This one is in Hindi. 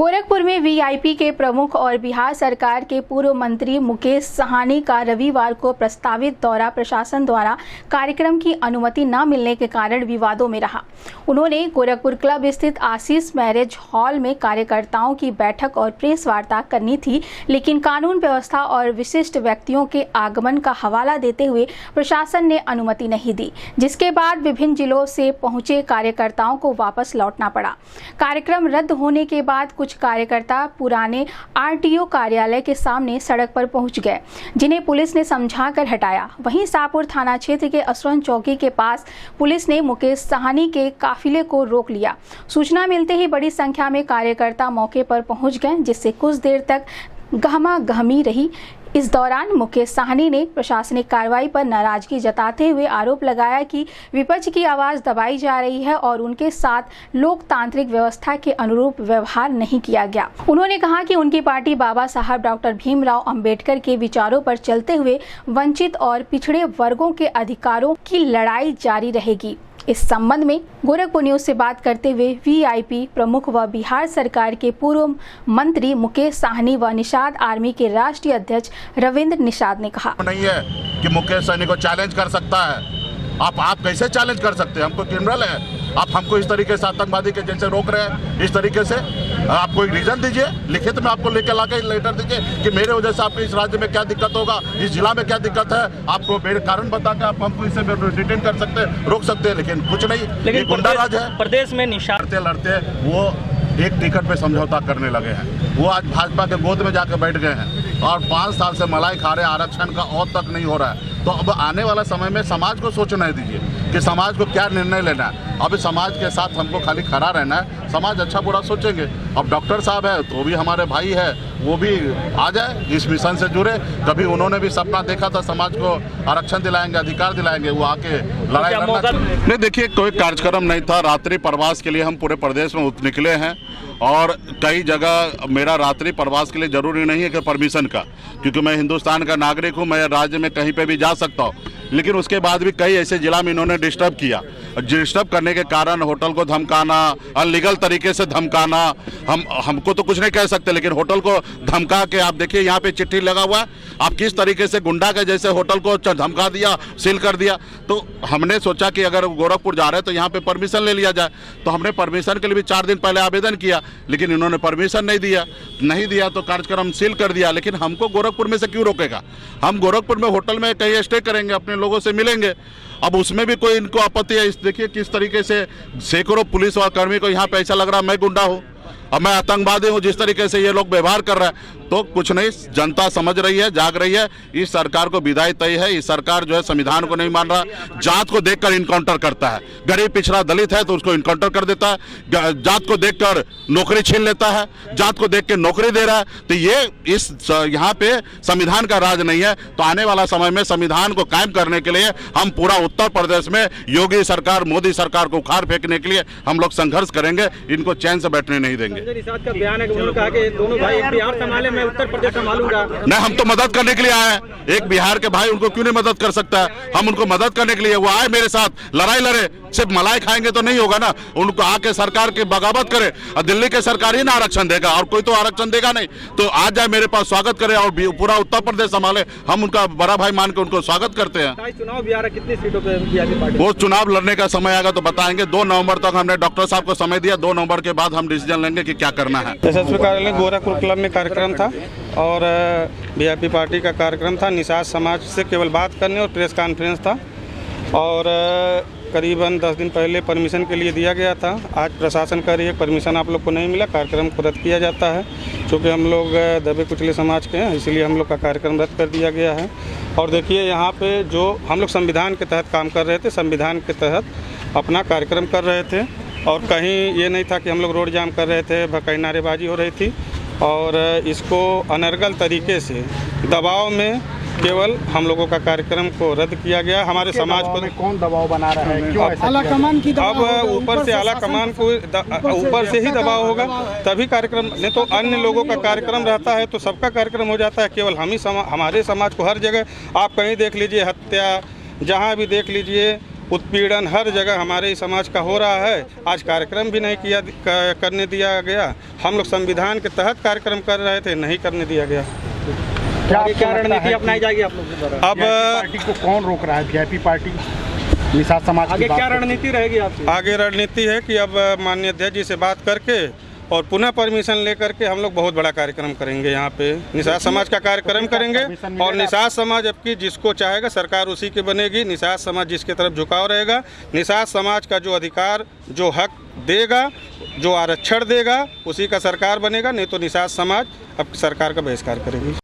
गोरखपुर में वीआईपी के प्रमुख और बिहार सरकार के पूर्व मंत्री मुकेश साहनी का रविवार को प्रस्तावित दौरा प्रशासन द्वारा कार्यक्रम की अनुमति न मिलने के कारण विवादों में रहा। उन्होंने गोरखपुर क्लब स्थित आशीष मैरिज हॉल में कार्यकर्ताओं की बैठक और प्रेस वार्ता करनी थी, लेकिन कानून व्यवस्था और विशिष्ट व्यक्तियों के आगमन का हवाला देते हुए प्रशासन ने अनुमति नहीं दी, जिसके बाद विभिन्न जिलों से पहुंचे कार्यकर्ताओं को वापस लौटना पड़ा। कार्यक्रम रद्द होने के बाद कुछ कार्यकर्ता पुराने आरटीओ कार्यालय के सामने सड़क पर पहुंच गए, जिन्हें पुलिस ने समझाकर हटाया। वहीं शाहपुर थाना क्षेत्र के असरन चौकी के पास पुलिस ने मुकेश साहनी के काफिले को रोक लिया। सूचना मिलते ही बड़ी संख्या में कार्यकर्ता मौके पर पहुंच गए, जिससे कुछ देर तक गहमा-गहमी रही। इस दौरान मुकेश साहनी ने प्रशासनिक कार्रवाई पर नाराजगी जताते हुए आरोप लगाया कि विपक्ष की आवाज दबाई जा रही है और उनके साथ लोकतांत्रिक व्यवस्था के अनुरूप व्यवहार नहीं किया गया। उन्होंने कहा कि उनकी पार्टी बाबा साहब डॉक्टर भीमराव अंबेडकर के विचारों पर चलते हुए वंचित और पिछड़े वर्गों के अधिकारों की लड़ाई जारी रहेगी। इस संबंध में गोरखपुर न्यूज से बात करते हुए वीआईपी प्रमुख व बिहार सरकार के पूर्व मंत्री मुकेश साहनी व निषाद आर्मी के राष्ट्रीय अध्यक्ष रविंद्र निषाद ने कहा, नहीं है कि मुकेश साहनी को चैलेंज कर सकता है। आप कैसे चैलेंज कर सकते हैं? हमको क्रिमिनल है, आप हमको इस तरीके से आतंकवादी के जैसे रोक रहे हैं। इस तरीके से आपको एक रीजन दीजिए, लिखित में आपको लेकर लाके लेटर दीजिए कि मेरे वजह से आपके इस राज्य में क्या दिक्कत होगा, इस जिला में क्या दिक्कत है। आपको मेरे कारण बता के आप हमको इससे डिटेन कर सकते हैं, रोक सकते हैं, लेकिन कुछ नहीं। लेकिन गुंडा राज है। प्रदेश में निशान लड़ते वो एक टिकट पे समझौता करने लगे हैं। वो आज भाजपा के गोद में जाकर बैठ गए हैं और 5 साल से मलाई खा रहे, आरक्षण का और तक नहीं हो रहा है। तो अब आने वाला समय में समाज को सोचना दीजिए कि समाज को क्या निर्णय लेना है। अब समाज के साथ हमको खाली खड़ा रहना है, समाज अच्छा बुरा सोचेंगे। अब डॉक्टर साहब है तो भी हमारे भाई है, वो भी आ जाए, इस मिशन से जुड़े। कभी उन्होंने भी सपना देखा था समाज को आरक्षण दिलाएंगे, अधिकार दिलाएंगे, वो आके लड़ाई लड़ना। नहीं, देखिए कोई कार्यक्रम नहीं था। रात्रि प्रवास के लिए हम पूरे प्रदेश में निकले हैं और कई जगह मेरा रात्रि प्रवास के लिए जरूरी नहीं है कि परमिशन का, क्योंकि मैं हिंदुस्तान का नागरिक हूँ, मैं राज्य में कहीं पे भी जा सकता हूँ। लेकिन उसके बाद भी कई ऐसे जिला में इन्होंने डिस्टर्ब किया। डिस्टर्ब करने के कारण होटल को धमकाना, अनलीगल तरीके से धमकाना, हमको तो कुछ नहीं कह सकते, लेकिन होटल को धमका के आप देखिए यहाँ पे चिट्ठी लगा हुआ है। आप किस तरीके से गुंडा के जैसे होटल को धमका दिया, सील कर दिया। तो हमने सोचा कि अगर गोरखपुर जा रहे हैं तो यहाँ पे परमिशन ले लिया जाए। तो हमने परमिशन के लिए भी 4 दिन पहले आवेदन किया, लेकिन इन्होंने परमिशन नहीं दिया तो कार्यक्रम सील कर दिया। लेकिन हमको गोरखपुर में से क्यों रोकेगा? हम गोरखपुर में होटल में कहीं स्टे करेंगे, अपने लोगों से मिलेंगे। अब उसमें भी कोई इनको आपत्ति है? देखिए किस तरीके से सैकड़ों पुलिस और कर्मी को यहाँ पे ऐसा लग रहा है मैं गुंडा हूँ और मैं आतंकवादी हूँ। जिस तरीके से ये लोग व्यवहार कर रहे हैं, तो कुछ नहीं, जनता समझ रही है, जाग रही है। इस सरकार को विदाई तय है। इस सरकार जो है संविधान को नहीं मान रहा, जात को देखकर इनकाउंटर करता है। गरीब पिछड़ा दलित है तो उसको इनकाउंटर कर देता है, जात को देखकर नौकरी छीन लेता है, जात को देख के नौकरी दे रहा है। तो ये यहाँ पे संविधान का राज नहीं है। तो आने वाला समय में संविधान को कायम करने के लिए हम पूरा उत्तर प्रदेश में योगी सरकार, मोदी सरकार को उखाड़ फेंकने के लिए हम लोग संघर्ष करेंगे। इनको चैन से बैठने नहीं देंगे। निषाद का बयान है कि उन्होंने कहा कि दोनों भाई बिहार संभाले, मैं उत्तर प्रदेश संभालूंगा। नहीं, हम तो मदद करने के लिए आए हैं। एक बिहार के भाई उनको क्यों नहीं मदद कर सकता है? हम उनको मदद करने के लिए वो आए, मेरे साथ लड़ाई लड़े। सिर्फ मलाई खाएंगे तो नहीं होगा ना, उनको आके सरकार की बगावत करे। और दिल्ली के सरकार ही ना आरक्षण देगा और कोई तो आरक्षण देगा नहीं। तो आ जाए मेरे पास, स्वागत करे और पूरा उत्तर प्रदेश संभाले। हम उनका बड़ा भाई मान के उनको स्वागत करते हैं। चुनाव भी आ रहा है, कितनी सीटों पे वो चुनाव लड़ने का समय आएगा तो बताएंगे। 2 नवंबर तक हमने डॉक्टर साहब को समय दिया। 2 नवंबर के बाद हम डिसीजन लेंगे कि क्या करना है। एसएसपी कार्यालय गोरखपुर क्लब में कार्यक्रम था और वीआईपी पार्टी का कार्यक्रम था। निषाद समाज से केवल बात करने और प्रेस कॉन्फ्रेंस था और करीबन 10 दिन पहले परमिशन के लिए दिया गया था। आज प्रशासन का रही है परमिशन आप लोग को नहीं मिला, कार्यक्रम को रद्द किया जाता है। क्योंकि हम लोग दबे कुचले समाज के हैं, इसलिए हम लोग का कार्यक्रम रद्द कर दिया गया है। और देखिए यहाँ पे जो हम लोग संविधान के तहत काम कर रहे थे, संविधान के तहत अपना कार्यक्रम कर रहे थे और कहीं ये नहीं था कि हम लोग रोड जाम कर रहे थे, कहीं नारेबाजी हो रही थी। और इसको अनर्गल तरीके से दबाव में केवल हम लोगों का कार्यक्रम को रद्द किया गया। हमारे समाज को कौन दबाव बना रहा है? क्यों आला कमान की अब ऊपर से आला कमान को ऊपर से ही दबाव होगा तभी कार्यक्रम, नहीं तो अन्य लोगों का कार्यक्रम रहता है तो सबका कार्यक्रम हो जाता है। केवल हम ही हमारे समाज को हर जगह आप कहीं देख लीजिए, हत्या जहाँ भी देख लीजिए उत्पीड़न हर जगह हमारे समाज का हो रहा है। आज कार्यक्रम भी नहीं करने दिया गया। हम लोग संविधान के तहत कार्यक्रम कर रहे थे, नहीं करने दिया गया। क्या रणनीति अपनाई जाएगी आप लोगों के द्वारा? अब पार्टी को कौन रोक रहा है? वीआईपी पार्टी, निषाद समाज की आगे बात क्या करते हैं। रणनीति रहेगी आपकी? आगे रणनीति है कि अब माननीय अध्यक्ष जी से बात करके और पुनः परमिशन लेकर के हम लोग बहुत बड़ा कार्यक्रम करेंगे। यहाँ पे निषाद समाज का कार्यक्रम करेंगे और निषाद समाज अब की जिसको चाहेगा सरकार उसी की बनेगी। निषाद समाज जिसके तरफ झुकाव रहेगा, निषाद समाज का जो अधिकार, जो हक देगा, जो आरक्षण देगा, उसी का सरकार बनेगा। नहीं तो निषाद समाज अब सरकार का बहिष्कार करेगी।